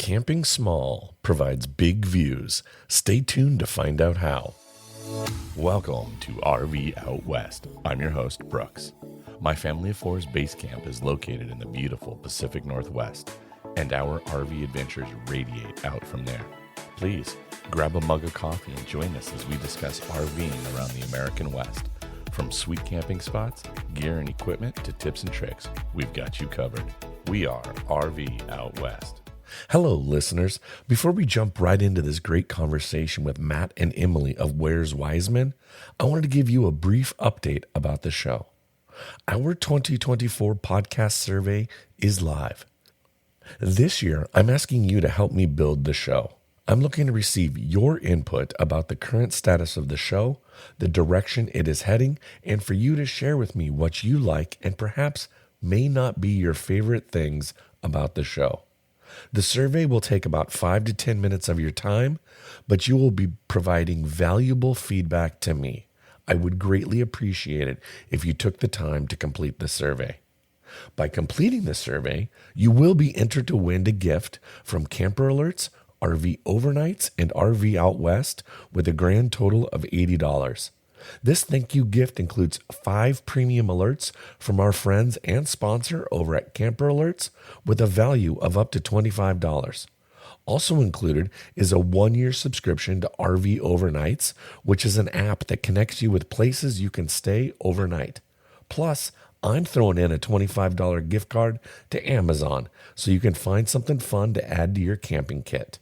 Camping small provides big views. Stay tuned to find out how. Welcome to RV Out West. I'm your host, Brooks. My Family of Four's base camp is located in the beautiful Pacific Northwest, and our RV adventures radiate out from there. Please grab a mug of coffee and join us as we discuss RVing around the American West. From sweet camping spots, gear and equipment, to tips and tricks, we've got you covered. We are RV Out West. Hello, listeners. Before we jump right into this great conversation with Matt and Emily of Where's Wiseman, I wanted to give you a brief update about the show. Our 2024 podcast survey is live. This year, I'm asking you to help me build the show. I'm looking to receive your input about the current status of the show, the direction it is heading, and for you to share with me what you like and perhaps may not be your favorite things about the show. The survey will take about 5 to 10 minutes of your time, but you will be providing valuable feedback to me. I would greatly appreciate it if you took the time to complete the survey. By completing the survey, you will be entered to win a gift from Camper Alerts, RV Overnights, and RV Out West with a grand total of $80. This thank you gift includes 5 premium alerts from our friends and sponsor over at Camper Alerts with a value of up to $25. Also included is a 1-year subscription to RV Overnights, which is an app that connects you with places you can stay overnight. Plus, I'm throwing in a $25 gift card to Amazon so you can find something fun to add to your camping kit.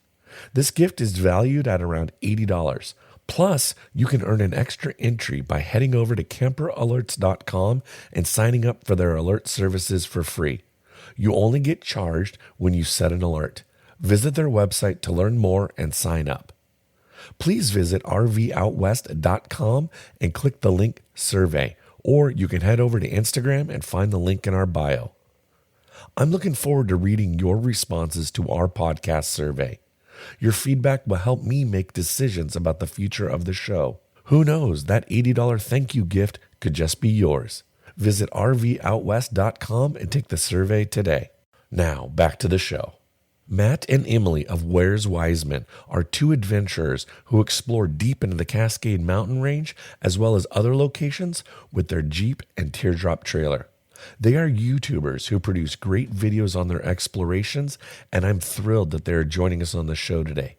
This gift is valued at around $80. Plus, you can earn an extra entry by heading over to camperalerts.com and signing up for their alert services for free. You only get charged when you set an alert. Visit their website to learn more and sign up. Please visit rvoutwest.com and click the link survey, or you can head over to Instagram and find the link in our bio. I'm looking forward to reading your responses to our podcast survey. Your feedback will help me make decisions about the future of the show. Who knows, that $80 thank you gift could just be yours. Visit rvoutwest.com and take the survey today. Now, back to the show. Matt and Emily of Where's Wiseman are 2 adventurers who explore deep into the Cascade Mountain Range as well as other locations with their Jeep and teardrop trailer. They are YouTubers who produce great videos on their explorations, and I'm thrilled that they are joining us on the show today.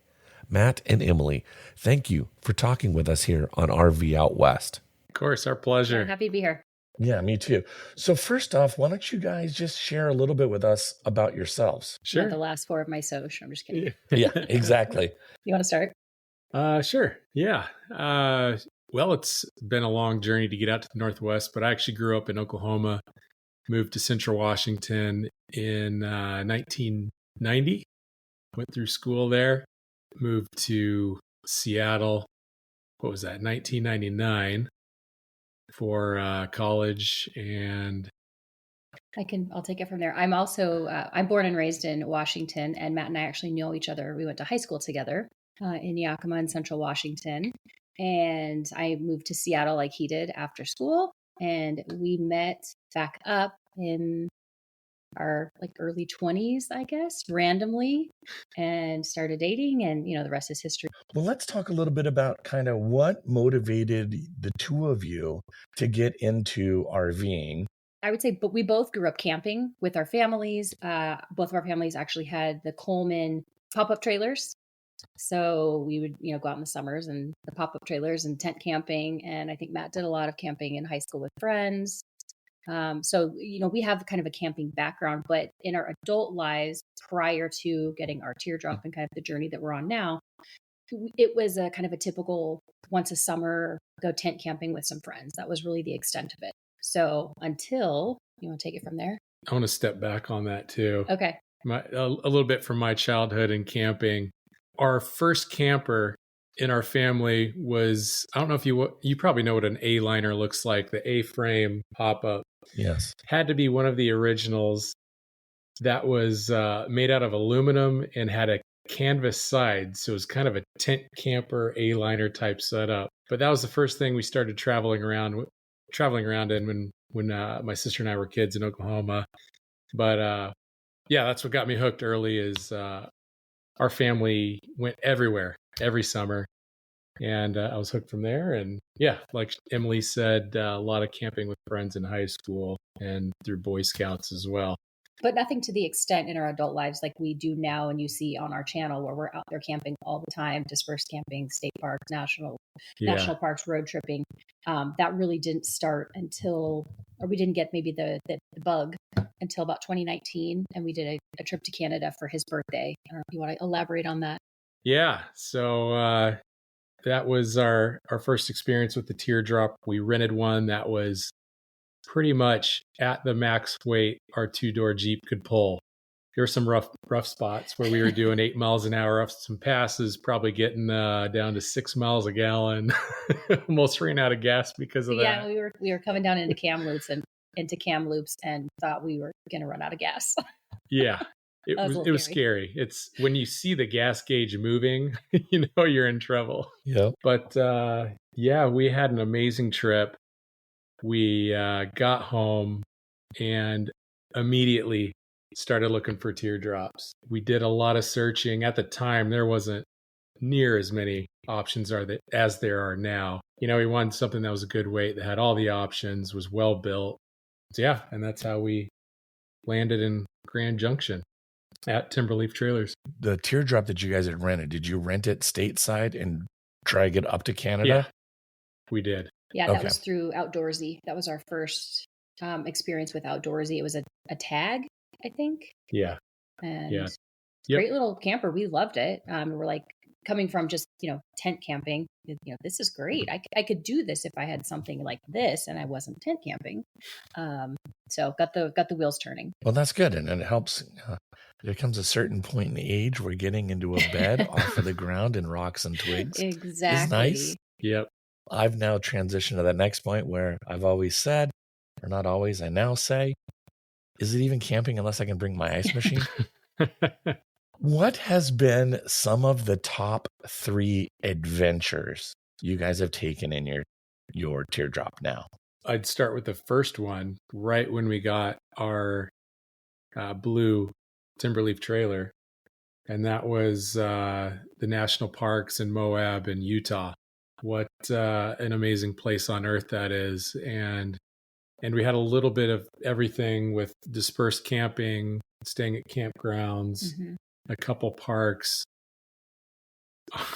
Matt and Emily, thank you for talking with us here on RV Out West. Of course, our pleasure. Yeah, happy to be here. Yeah, me too. So first off, why don't you guys just share a little bit with us about yourselves? Sure. Not the last 4 of my Soch. I'm just kidding. Yeah, exactly. You want to start? Sure. Yeah. Well, it's been a long journey to get out to the Northwest, but I actually grew up in Oklahoma, moved to Central Washington in 1990, went through school there, moved to Seattle, 1999 for college, and I'll take it from there. I'm also, I'm born and raised in Washington, and Matt and I actually know each other. We went to high school together in Yakima in Central Washington, and I moved to Seattle like he did after school, and we met back up in our early 20s, I guess, randomly, and started dating, and the rest is history. Well, let's talk a little bit about kind of what motivated the 2 of you to get into RVing. I would say, but we both grew up camping with our families. Both of our families actually had the Coleman pop-up trailers. So we would, go out in the summers and the pop-up trailers and tent camping. And I think Matt did a lot of camping in high school with friends. So, we have kind of a camping background, but in our adult lives prior to getting our teardrop and kind of the journey that we're on now, it was a kind of a typical once a summer go tent camping with some friends. That was really the extent of it. So until you want to take it from there. I want to step back on that too. Okay. A little bit from my childhood and camping. Our first camper in our family was, I don't know if you probably know what an A-liner looks like, the A-frame pop-up. Yes. Had to be one of the originals that was made out of aluminum and had a canvas side. So it was kind of a tent camper A-liner type setup. But that was the first thing we started traveling around in when my sister and I were kids in Oklahoma. But yeah, that's what got me hooked early is our family went everywhere every summer. And I was hooked from there. And yeah, like Emily said, a lot of camping with friends in high school and through Boy Scouts as well. But nothing to the extent in our adult lives like we do now, and you see on our channel where we're out there camping all the time, dispersed camping, state parks, national parks, road tripping. That really didn't start until, or we didn't get maybe the bug until about 2019, and we did a trip to Canada for his birthday. I don't know if you want to elaborate on that. Yeah, so that was our first experience with the teardrop. We rented one that was pretty much at the max weight our two-door Jeep could pull. There were some rough spots where we were doing 8 miles an hour up some passes, probably getting down to 6 miles a gallon. Almost ran out of gas because of that. Yeah, we were coming down into Kamloops and thought we were going to run out of gas. Yeah. It was scary. It's when you see the gas gauge moving, you know you're in trouble. Yep. But yeah, we had an amazing trip. We got home and immediately started looking for teardrops. We did a lot of searching. At the time, there wasn't near as many options as there are now. You know, we wanted something that was a good weight, that had all the options, was well built. So yeah, and that's how we landed in Grand Junction at Timberleaf Trailers. The teardrop that you guys had rented, did you rent it stateside and drag it up to Canada? Yeah, we did. Yeah, that was through Outdoorsy. That was our first experience with Outdoorsy. It was a tag, I think. Yeah. And great little camper. We loved it. We're like, coming from just, tent camping, this is great. I could do this if I had something like this and I wasn't tent camping. So got the wheels turning. Well, that's good. And it helps. There comes a certain point in the age where getting into a bed off of the ground and rocks and twigs exactly is nice. Yep. I've now transitioned to that next point where I've always said, or not always, I now say, is it even camping unless I can bring my ice machine? What has been some of the top 3 adventures you guys have taken in your teardrop now? I'd start with the first one right when we got our blue Timberleaf trailer. And that was the national parks in Moab and Utah. What an amazing place on earth that is. And we had a little bit of everything with dispersed camping, staying at campgrounds, a couple parks,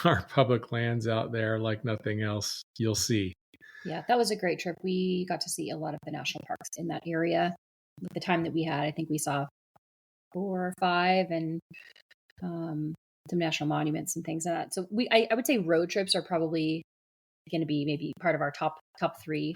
our public lands out there like nothing else you'll see. Yeah, that was a great trip. We got to see a lot of the national parks in that area. With the time that we had, I think we saw 4 or 5 and some national monuments and things like that. So I would say road trips are probably going to be maybe part of our top 3.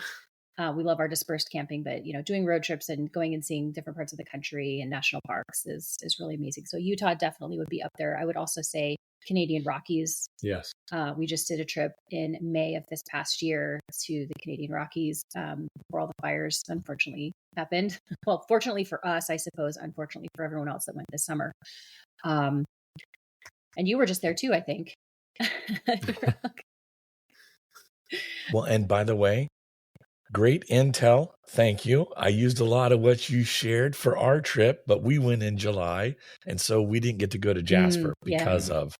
We love our dispersed camping, but doing road trips and going and seeing different parts of the country and national parks is really amazing. So Utah definitely would be up there. I would also say Canadian Rockies. Yes. We just did a trip in May of this past year to the Canadian Rockies, where all the fires unfortunately happened. Well, fortunately for us, I suppose, unfortunately for everyone else that went this summer. And you were just there too, I think. Well, and by the way, great intel. Thank you. I used a lot of what you shared for our trip, but we went in July, and so we didn't get to go to Jasper because of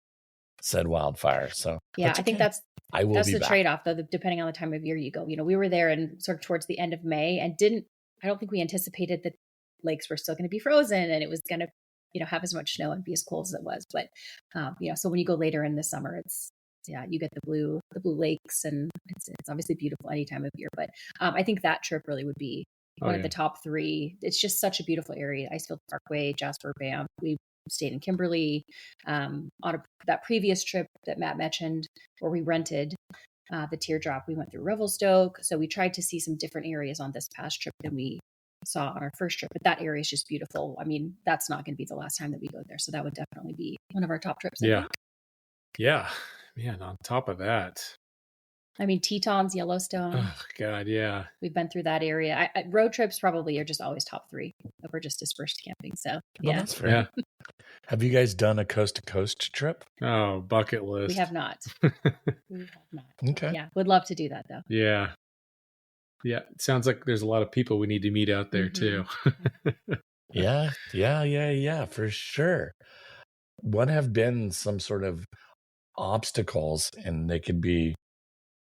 said wildfire. So yeah, I think that's the back. trade-off, though, depending on the time of year you go. We were there and sort of towards the end of May, and I don't think we anticipated that lakes were still going to be frozen and it was going to have as much snow and be as cold as it was. But so when you go later in the summer, you get the blue lakes, and it's obviously beautiful any time of year. But I think that trip really would be one of the top 3. It's just such a beautiful area. Icefield Parkway, Jasper, Banff. We stayed in Kimberley. On that previous trip that Matt mentioned, where we rented the teardrop, we went through Revelstoke. So we tried to see some different areas on this past trip than we saw on our first trip. But that area is just beautiful. I mean, that's not going to be the last time that we go there. So that would definitely be one of our top trips. I think. Yeah. Man, on top of that, I mean, Tetons, Yellowstone. Oh God, yeah. We've been through that area. Road trips probably are just always top 3. But we're just dispersed camping. So well, that's fair. Yeah. Have you guys done a coast to coast trip? Oh, bucket list. We have not. Okay. Yeah, would love to do that though. Yeah. Yeah. It sounds like there's a lot of people we need to meet out there too. Yeah, for sure. what have been some sort of obstacles, and they could be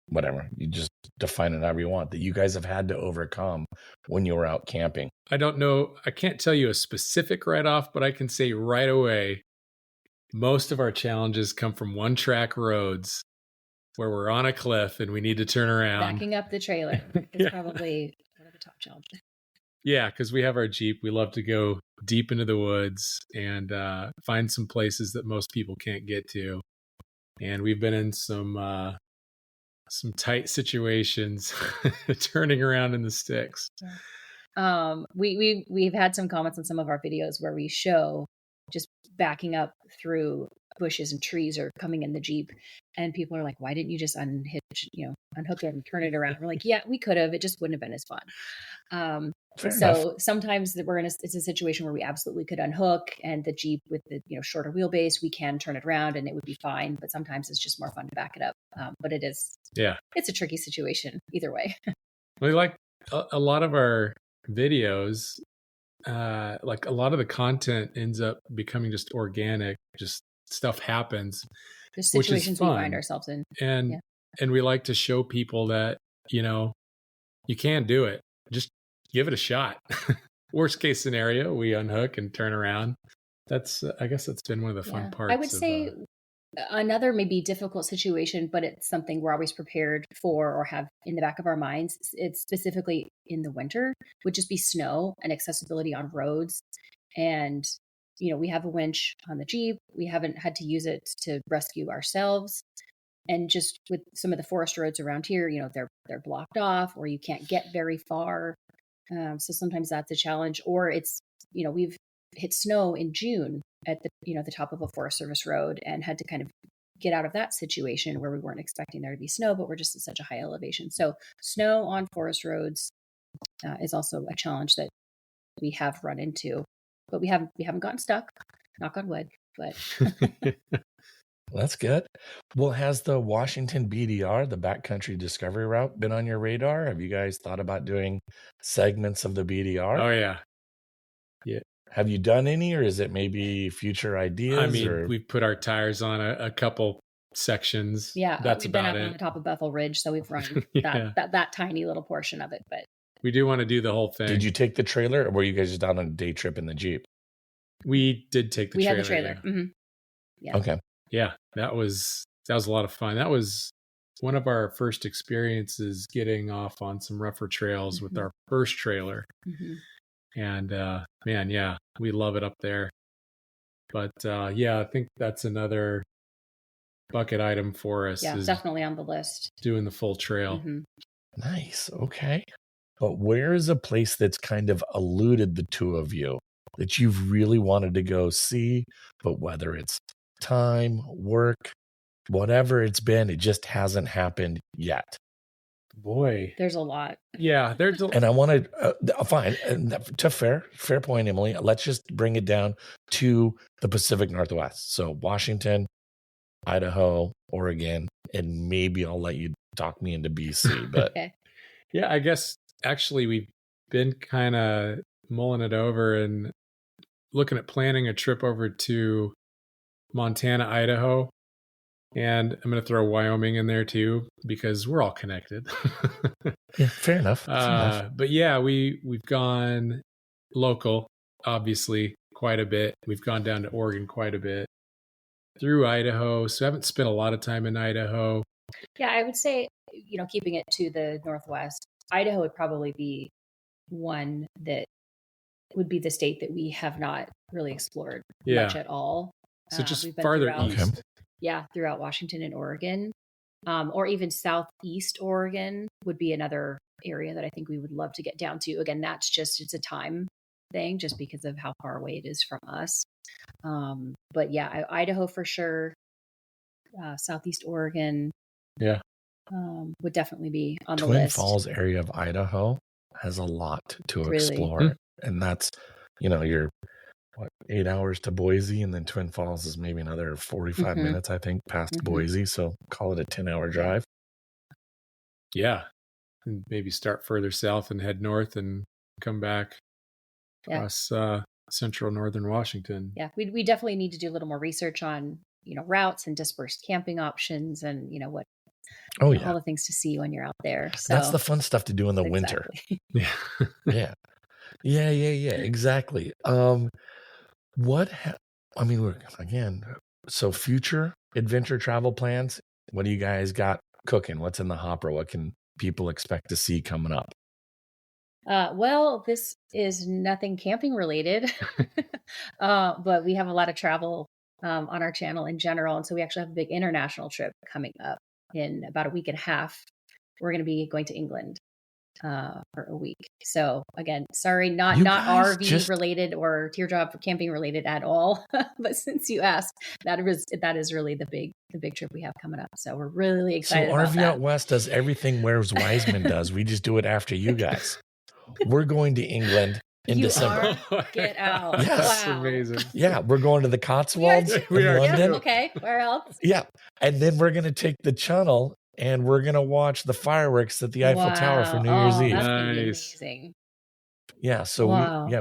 whatever, you just define it however you want, that you guys have had to overcome when you were out camping? I don't know. I can't tell you a specific right off, but I can say right away, most of our challenges come from one track roads where we're on a cliff and we need to turn around. Backing up the trailer is probably one of the top challenges. Yeah, because we have our Jeep. We love to go deep into the woods and find some places that most people can't get to. And we've been in some tight situations turning around in the sticks. We've had some comments on some of our videos where we show just backing up through bushes and trees or coming in the Jeep, and people are like, why didn't you just unhook it and turn it around? We're like, yeah, we could have, it just wouldn't have been as fun. So sometimes it's a situation where we absolutely could unhook, and the Jeep with the shorter wheelbase, we can turn it around and it would be fine, but sometimes it's just more fun to back it up. But it's a tricky situation either way. We like a lot of our videos, like a lot of the content ends up becoming just organic, just stuff happens. The situations we find ourselves in. And we like to show people that, you can do it. Just give it a shot. Worst case scenario, we unhook and turn around. I guess that's been one of the fun parts. I would say another maybe difficult situation, but it's something we're always prepared for or have in the back of our minds. It's specifically in the winter, would just be snow and accessibility on roads. And, we have a winch on the Jeep. We haven't had to use it to rescue ourselves. And just with some of the forest roads around here, they're blocked off, or you can't get very far. So sometimes that's a challenge. Or it's, we've hit snow in June at the top of a Forest Service road and had to kind of get out of that situation where we weren't expecting there to be snow, but we're just at such a high elevation. So snow on forest roads is also a challenge that we have run into, but we haven't gotten stuck, knock on wood, but that's good. Well, has the Washington BDR, the Backcountry Discovery Route, been on your radar? Have you guys thought about doing segments of the BDR? Oh, yeah. Yeah. Have you done any, or is it maybe future ideas? I mean, we've put our tires on a couple sections. Yeah, that's we've been about up it. on the top of Bethel Ridge, so we've run that tiny little portion of it. But we do want to do the whole thing. Did you take the trailer, or were you guys just down on a day trip in the Jeep? We did take the trailer. We had the trailer. Yeah. Mm-hmm. Yeah. Okay. Yeah, that was a lot of fun. That was one of our first experiences getting off on some rougher trails with our first trailer. Mm-hmm. And man, yeah, we love it up there. But I think that's another bucket item for us. Yeah, definitely on the list. Doing the full trail. Mm-hmm. Nice. Okay. But where is a place that's kind of eluded the two of you that you've really wanted to go see, but whether it's time, work, whatever it's been, it just hasn't happened yet? Boy, there's a lot. Yeah, there's and I want to fine, to fair point, Emily. Let's just bring it down to the Pacific Northwest. So Washington, Idaho, Oregon, and maybe I'll let you talk me into BC. But okay. Yeah, I guess actually we've been kind of mulling it over and looking at planning a trip over to Montana, Idaho. And I'm going to throw Wyoming in there too, because we're all connected. Yeah, fair enough. But yeah, we've gone local, obviously, quite a bit. We've gone down to Oregon quite a bit, through Idaho. So I haven't spent a lot of time in Idaho. Yeah, I would say, keeping it to the Northwest, Idaho would probably be one that would be the state that we have not really explored much at all. So just farther east. Yeah, throughout Washington and Oregon, or even Southeast Oregon would be another area that I think we would love to get down to. Again, it's a time thing just because of how far away it is from us. But yeah, Idaho for sure, Southeast Oregon. Yeah. Would definitely be on the list. Twin Falls area of Idaho has a lot to explore. And that's, you're 8 hours to Boise, and then Twin Falls is maybe another 45 minutes, I think, past Boise. So call it a 10-hour drive. Yeah. And maybe start further south and head north and come back across central northern Washington. Yeah, we definitely need to do a little more research on, routes and dispersed camping options and, what Oh all yeah. the things to see when you're out there. That's So the fun stuff to do in the winter. exactly. Yeah. Yeah. Yeah. Exactly. So future adventure travel plans, what do you guys got cooking? What's in the hopper? What can people expect to see coming up? Well, this is nothing camping related, but we have a lot of travel on our channel in general. And so we actually have a big international trip coming up in about a week and a half. We're going to be going to England for a week. So again, sorry, not RV related or teardrop camping related at all. But since you asked, that is really the big trip we have coming up. So we're really excited. So about RV that. Out West does everything whereas Wiseman does. We just do it after you guys. We're going to England in December. Get out. Yes. That's Wow. amazing. Yeah, we're going to the Cotswolds We are in London. Yep, okay, where else? Yeah, and then we're going to take the Channel and we're going to watch the fireworks at the Eiffel Tower for New Year's Eve. That's gonna be Nice. amazing. Yeah, so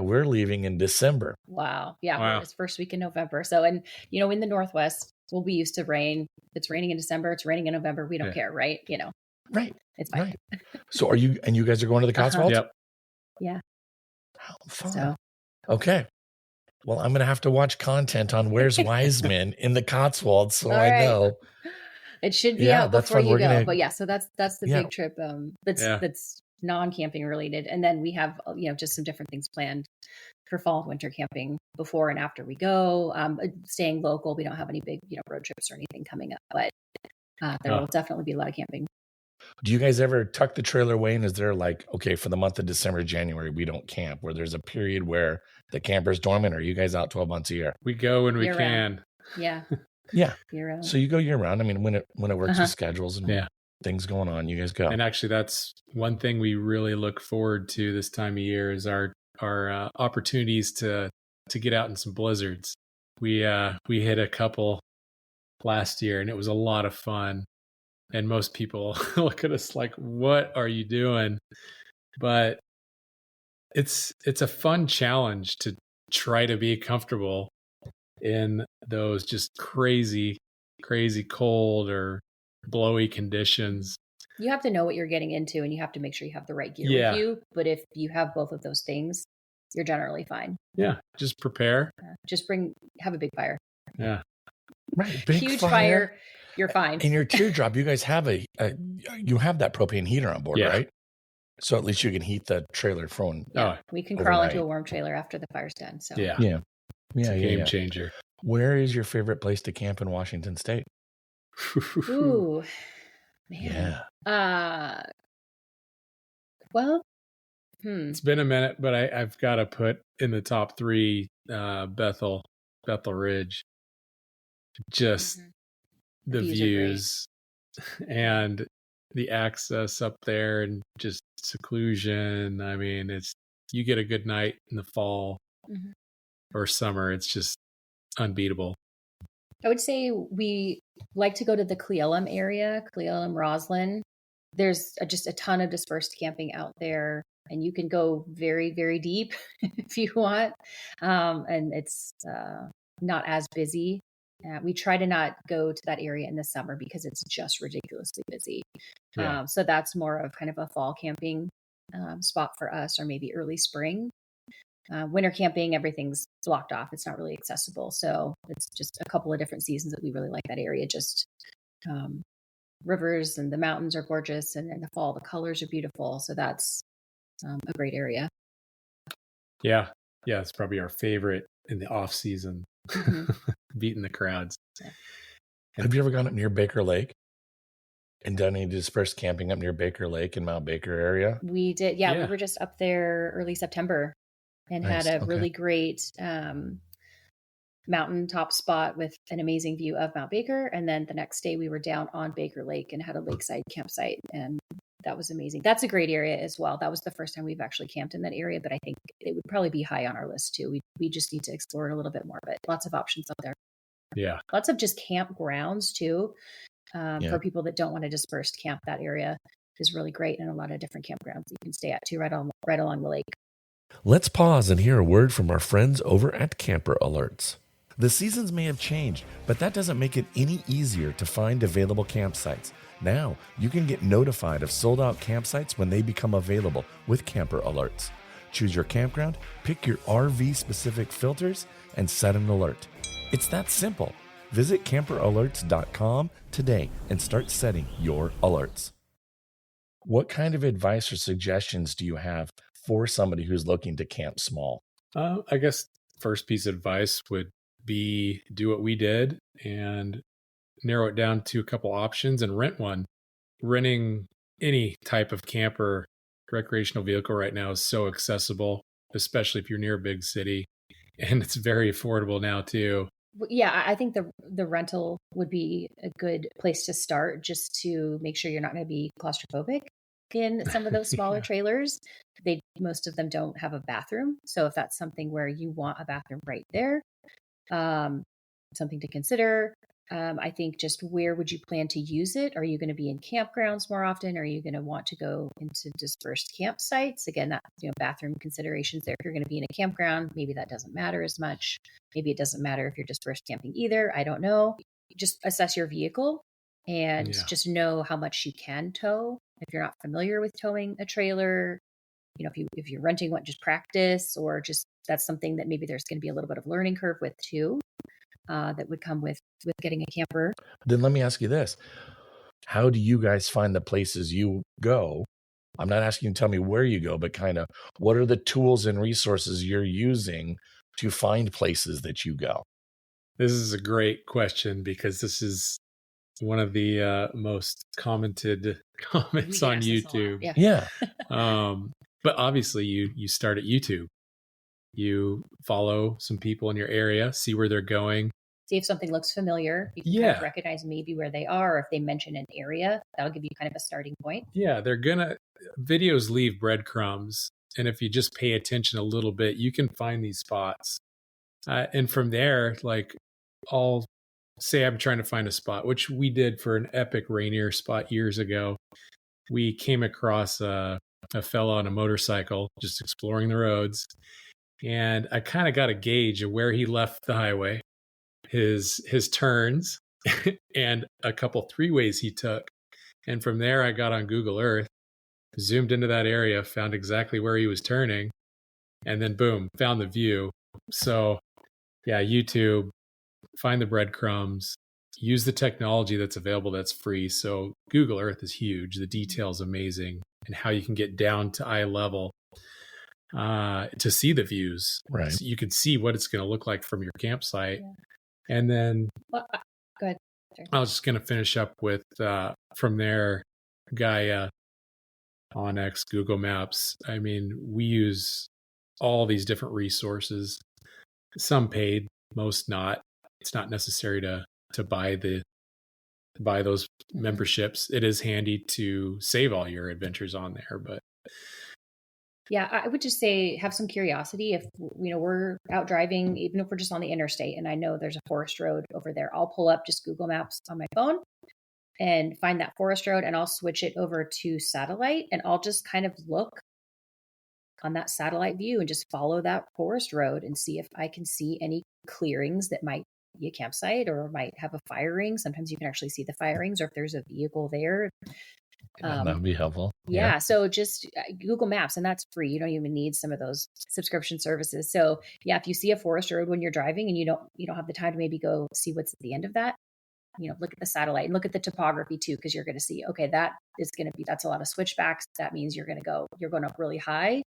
we're leaving in December. Wow. Yeah, it's first week in November. So, and in the Northwest, we'll be used to rain. If it's raining in December, it's raining in November. We don't care, right? Right. It's fine. Right. So you guys are going to the Cotswolds? Yep. Yeah. How fun. So. Okay. Well, I'm going to have to watch content on Where's Wiseman in the Cotswolds, so I know. It should be out before you go. But yeah, so that's the big trip. That's non-camping related, and then we have just some different things planned for fall and winter camping before and after we go. Staying local, we don't have any big road trips or anything coming up, but there will definitely be a lot of camping. Do you guys ever tuck the trailer away, and is there for the month of December, January, we don't camp, where there's a period where the camper's dormant, or are you guys out 12 months a year? We go when we year can. Round. Yeah. Yeah. Year round. So you go year round. I mean, when it works with schedules and things going on, you guys go. And actually, that's one thing we really look forward to this time of year is our opportunities to get out in some blizzards. We hit a couple last year, and it was a lot of fun. And most people look at us like, "What are you doing?" But it's a fun challenge to try to be comfortable in those just crazy cold or blowy conditions. You have to know what you're getting into, and you have to make sure you have the right gear with you. But if you have both of those things, you're generally fine. Yeah, just prepare. Just have a big fire. Yeah, right. Big huge fire. You're fine. In your teardrop, you guys have you have that propane heater on board, right? So at least you can heat the trailer from. Yeah, we can crawl into a warm trailer after the fire's done. So it's a game changer. Where is your favorite place to camp in Washington State? Ooh, man. Yeah. It's been a minute, but I've got to put in the top 3 Bethel Ridge. Just the views and the access up there and just seclusion. I mean, you get a good night in the fall or summer. It's just unbeatable. I would say we like to go to the Cle Elum area, Cle Elum, Roslyn. There's just a ton of dispersed camping out there, and you can go very, very deep if you want. And it's not as busy. We try to not go to that area in the summer because it's just ridiculously busy. So that's more of kind of a fall camping spot for us, or maybe early spring. Winter camping, everything's blocked off. It's not really accessible. So it's just a couple of different seasons that we really like that area. Just rivers and the mountains are gorgeous. And in the fall, the colors are beautiful. So that's a great area. Yeah. Yeah. It's probably our favorite in the off season, beating the crowds. Yeah. Have you ever gone up near Baker Lake and done any dispersed camping up near Baker Lake in Mount Baker area? We did. Yeah. We were just up there early September and had a really great mountaintop spot with an amazing view of Mount Baker. And then the next day we were down on Baker Lake and had a lakeside campsite. And that was amazing. That's a great area as well. That was the first time we've actually camped in that area, but I think it would probably be high on our list too. We just need to explore it a little bit more, but lots of options out there. Yeah. Lots of just campgrounds too. For people that don't want to dispersed camp, that area is really great, and a lot of different campgrounds you can stay at too, right along the lake. Let's pause and hear a word from our friends over at Camper Alerts. The seasons may have changed, but that doesn't make it any easier to find available campsites. Now, you can get notified of sold-out campsites when they become available with Camper Alerts. Choose your campground, pick your RV-specific filters, and set an alert. It's that simple. Visit camperalerts.com today and start setting your alerts. What kind of advice or suggestions do you have for somebody who's looking to camp small? I guess first piece of advice would be do what we did and narrow it down to a couple options and rent one. Renting any type of camper, recreational vehicle right now is so accessible, especially if you're near a big city, and it's very affordable now too. Yeah, I think the rental would be a good place to start, just to make sure you're not going to be claustrophobic in some of those smaller Yeah. trailers. Most of them don't have a bathroom, so if that's something where you want a bathroom right there, something to consider. I think just where would you plan to use it? Are you going to be in campgrounds more often? Are you going to want to go into dispersed campsites? Again, that bathroom considerations there. If you're going to be in a campground, maybe that doesn't matter as much. Maybe it doesn't matter if you're dispersed camping either. I don't know. Just assess your vehicle and just know how much you can tow. If you're not familiar with towing a trailer, if you're renting one, just practice, or just that's something that maybe there's going to be a little bit of learning curve with too. That would come with getting a camper. Then let me ask you this. How do you guys find the places you go? I'm not asking you to tell me where you go, but kind of what are the tools and resources you're using to find places that you go? This is a great question because this is one of the most commented comments on YouTube. Yeah. But obviously you start at YouTube. You follow some people in your area, see where they're going. See if something looks familiar. You can kind of recognize maybe where they are, or if they mention an area, that'll give you kind of a starting point. Yeah, videos leave breadcrumbs. And if you just pay attention a little bit, you can find these spots. And from there, like I'll say I'm trying to find a spot, which we did for an epic Rainier spot years ago. We came across a fellow on a motorcycle just exploring the roads. And I kind of got a gauge of where he left the highway, his turns, and a couple three-ways he took. And from there, I got on Google Earth, zoomed into that area, found exactly where he was turning, and then boom, found the view. So yeah, YouTube, find the breadcrumbs, use the technology that's available that's free. So Google Earth is huge. The detail is amazing, and how you can get down to eye level to see the views. Right. So you can see what it's going to look like from your campsite. Yeah. And then go ahead. I was just going to finish up with from there, Gaia, Onyx, Google Maps. I mean, we use all these different resources, some paid, most not. It's not necessary to buy those memberships. It is handy to save all your adventures on there, but yeah, I would just say have some curiosity. If we're out driving, even if we're just on the interstate, and I know there's a forest road over there, I'll pull up just Google Maps on my phone and find that forest road, and I'll switch it over to satellite, and I'll just kind of look on that satellite view and just follow that forest road and see if I can see any clearings that might be a campsite or might have a fire ring. Sometimes you can actually see the fire rings, or if there's a vehicle there. That would be helpful. Yeah. So just Google Maps, and that's free. You don't even need some of those subscription services. So yeah, if you see a forest road when you're driving and you don't have the time to maybe go see what's at the end of that, look at the satellite and look at the topography too, because you're going to see, okay, that's a lot of switchbacks. That means you're going up really high.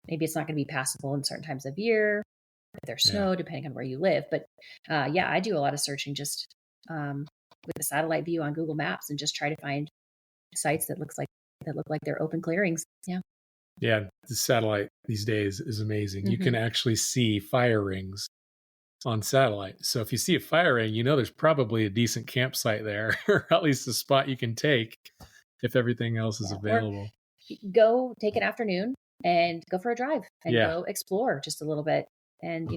Maybe it's not going to be passable in certain times of year, if there's snow, depending on where you live. But I do a lot of searching just with the satellite view on Google Maps and just try to find sites that look like they're open clearings. Yeah, the satellite these days is amazing. Mm-hmm. You can actually see fire rings on satellite. So if you see a fire ring, there's probably a decent campsite there, or at least a spot you can take if everything else is available. Or go take an afternoon and go for a drive and go explore just a little bit and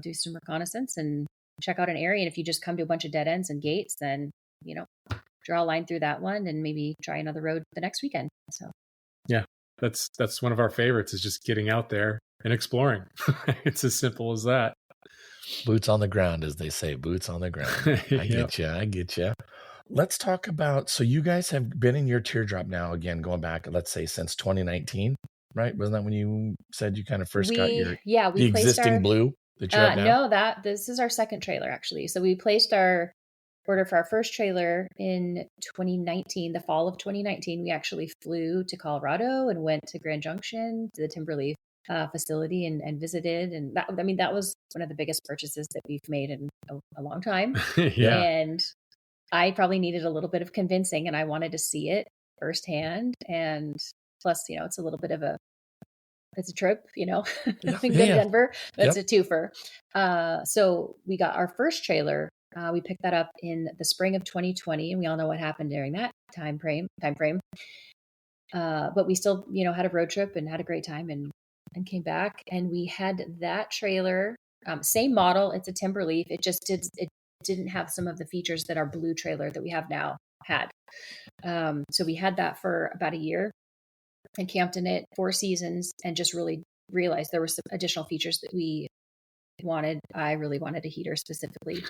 do some reconnaissance and check out an area. And if you just come to a bunch of dead ends and gates, then draw a line through that one and maybe try another road the next weekend. So yeah, that's one of our favorites, is just getting out there, and exploring. It's as simple as that. Boots on the ground, as they say, boots on the ground. I Yep. get you. Let's talk about, so you guys have been in your teardrop now, again, going back, let's say since 2019, right? Wasn't that when you said you kind of first got We the placed existing our blue that you have now? no, this is our second trailer actually. So we placed our order for our first trailer in 2019, the fall of 2019. We actually flew to Colorado and went to Grand Junction to the Timberleaf facility and visited. And that was one of the biggest purchases that we've made in a long time. Yeah. And I probably needed a little bit of convincing, and I wanted to see it firsthand. And plus, it's a little bit of it's a trip, Yeah. Go to Denver. That's Yep. a twofer. So we got our first trailer. We picked that up in the spring of 2020, and we all know what happened during that time frame. But we still, had a road trip and had a great time and came back. And we had that trailer, same model. It's a Timberleaf. It didn't have some of the features that our blue trailer that we have now had. So we had that for about a year and camped in it 4 seasons and just really realized there were some additional features that we wanted. I really wanted a heater specifically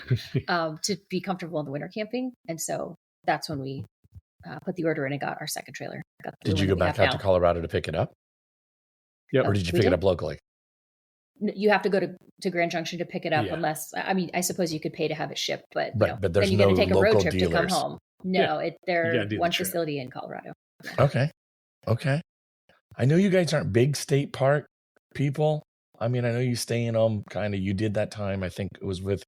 to be comfortable in the winter camping. And so that's when we put the order in and got our second trailer. Did you go back out to Colorado to pick it up? Yep. Or did you pick it up locally? You have to go to Grand Junction to pick it up, unless, I suppose you could pay to have it shipped, but there's then you got to take a road trip dealers to come home. No, they're one facility in Colorado. Okay. I know you guys aren't big state park people. I mean, I know you stay in them kind of, you did that time. I think it was with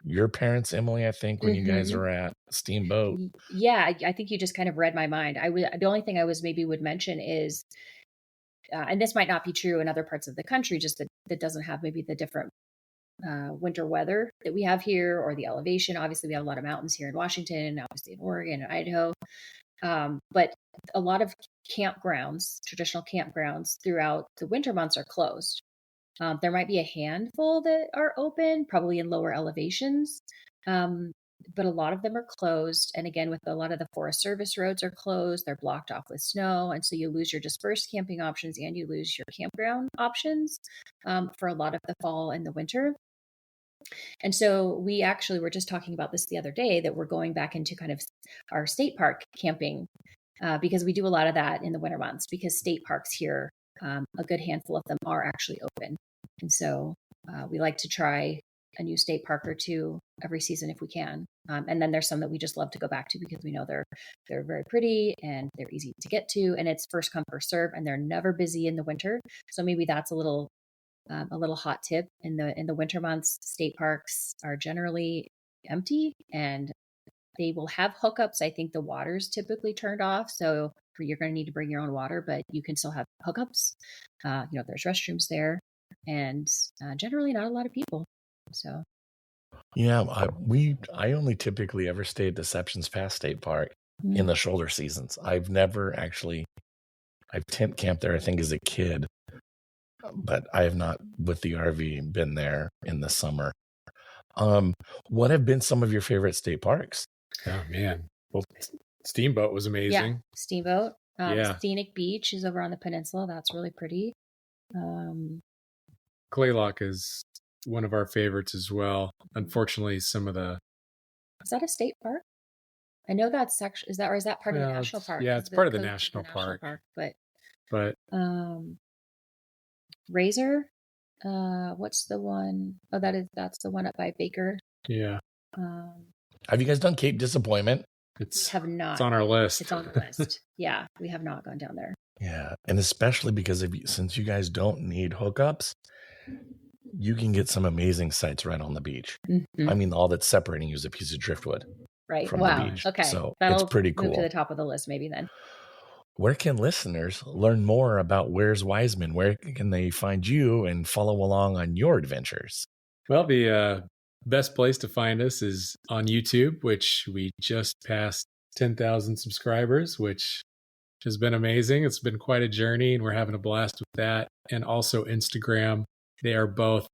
your parents, Emily, I think, when you guys were at Steamboat. Yeah. I think you just kind of read my mind. The only thing I would mention is, and this might not be true in other parts of the country, just that doesn't have maybe the different winter weather that we have here or the elevation. Obviously, we have a lot of mountains here in Washington, obviously in Oregon and Idaho. But a lot of traditional campgrounds throughout the winter months are closed. There might be a handful that are open, probably in lower elevations. But a lot of them are closed. And again, with a lot of the Forest Service roads are closed, they're blocked off with snow. And so you lose your dispersed camping options and you lose your campground options for a lot of the fall and the winter. And so we actually were just talking about this the other day, that we're going back into kind of our state park camping because we do a lot of that in the winter months, because state parks here, a good handful of them are actually open. And so we like to try a new state park or two every season if we can. And then there's some that we just love to go back to because we know they're very pretty and they're easy to get to, and it's first come, first serve, and they're never busy in the winter. So maybe that's a little hot tip. In the winter months, state parks are generally empty and they will have hookups. I think the water's typically turned off, so you're going to need to bring your own water, but you can still have hookups. There's restrooms there, and generally not a lot of people. So, yeah, I only typically ever stay at Deception's Pass State Park in the shoulder seasons. I've tent camped there, I think, as a kid, but I have not, with the RV, been there in the summer. What have been some of your favorite state parks? Oh man, well, Steamboat was amazing. Yeah, Steamboat. Scenic Beach is over on the peninsula. That's really pretty. Claylock is one of our favorites as well. Unfortunately, is that a state park? I know that's actually, is that part of the national park? Yeah, it's part of the national park. But Razor, what's the one? Oh, that's the one up by Baker. Yeah. Have you guys done Cape Disappointment? Have not. It's on our list. It's on the list. Yeah, we have not gone down there. Yeah, and especially because since you guys don't need hookups, you can get some amazing sights right on the beach. Mm-hmm. I mean, all that's separating you is a piece of driftwood. Right. From the beach. Okay. So it's pretty cool. Move to the top of the list maybe then. Where can listeners learn more about Where's Wiseman? Where can they find you and follow along on your adventures? Well, the best place to find us is on YouTube, which we just passed 10,000 subscribers, which has been amazing. It's been quite a journey, and we're having a blast with that. And also Instagram. They are both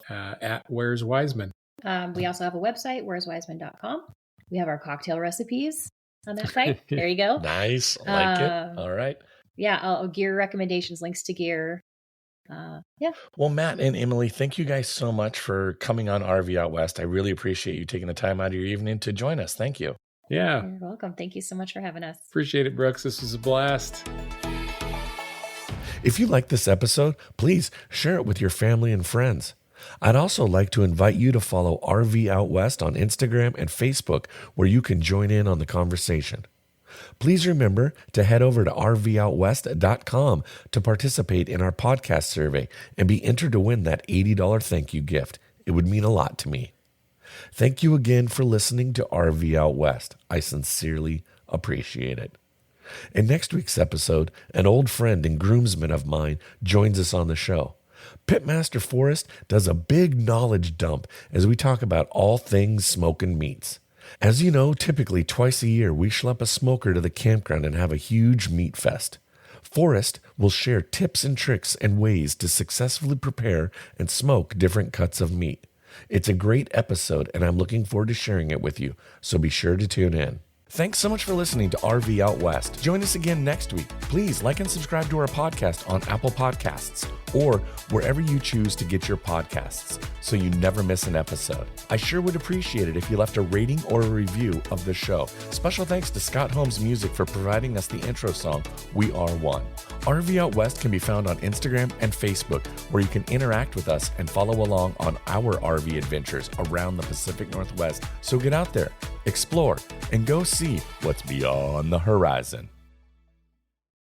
at Where's Wiseman. We also have a website, where'swiseman.com. We have our cocktail recipes on that site. There you go. Nice. I like it. All right. Yeah. Gear recommendations, links to gear. Yeah. Well, Matt and Emily, thank you guys so much for coming on RV Out West. I really appreciate you taking the time out of your evening to join us. Thank you. Yeah. You're welcome. Thank you so much for having us. Appreciate it, Brooks. This was a blast. If you like this episode, please share it with your family and friends. I'd also like to invite you to follow RV Out West on Instagram and Facebook, where you can join in on the conversation. Please remember to head over to rvoutwest.com to participate in our podcast survey and be entered to win that $80 thank you gift. It would mean a lot to me. Thank you again for listening to RV Out West. I sincerely appreciate it. In next week's episode, an old friend and groomsman of mine joins us on the show. Pitmaster Forrest does a big knowledge dump as we talk about all things smoking meats. As you know, typically twice a year, we schlep a smoker to the campground and have a huge meat fest. Forrest will share tips and tricks and ways to successfully prepare and smoke different cuts of meat. It's a great episode, and I'm looking forward to sharing it with you, so be sure to tune in. Thanks so much for listening to RV Out West. Join us again next week. Please like and subscribe to our podcast on Apple Podcasts or wherever you choose to get your podcasts so you never miss an episode. I sure would appreciate it if you left a rating or a review of the show. Special thanks to Scott Holmes Music for providing us the intro song, We Are One. RV Out West can be found on Instagram and Facebook, where you can interact with us and follow along on our RV adventures around the Pacific Northwest. So get out there, explore, and go see what's beyond the horizon.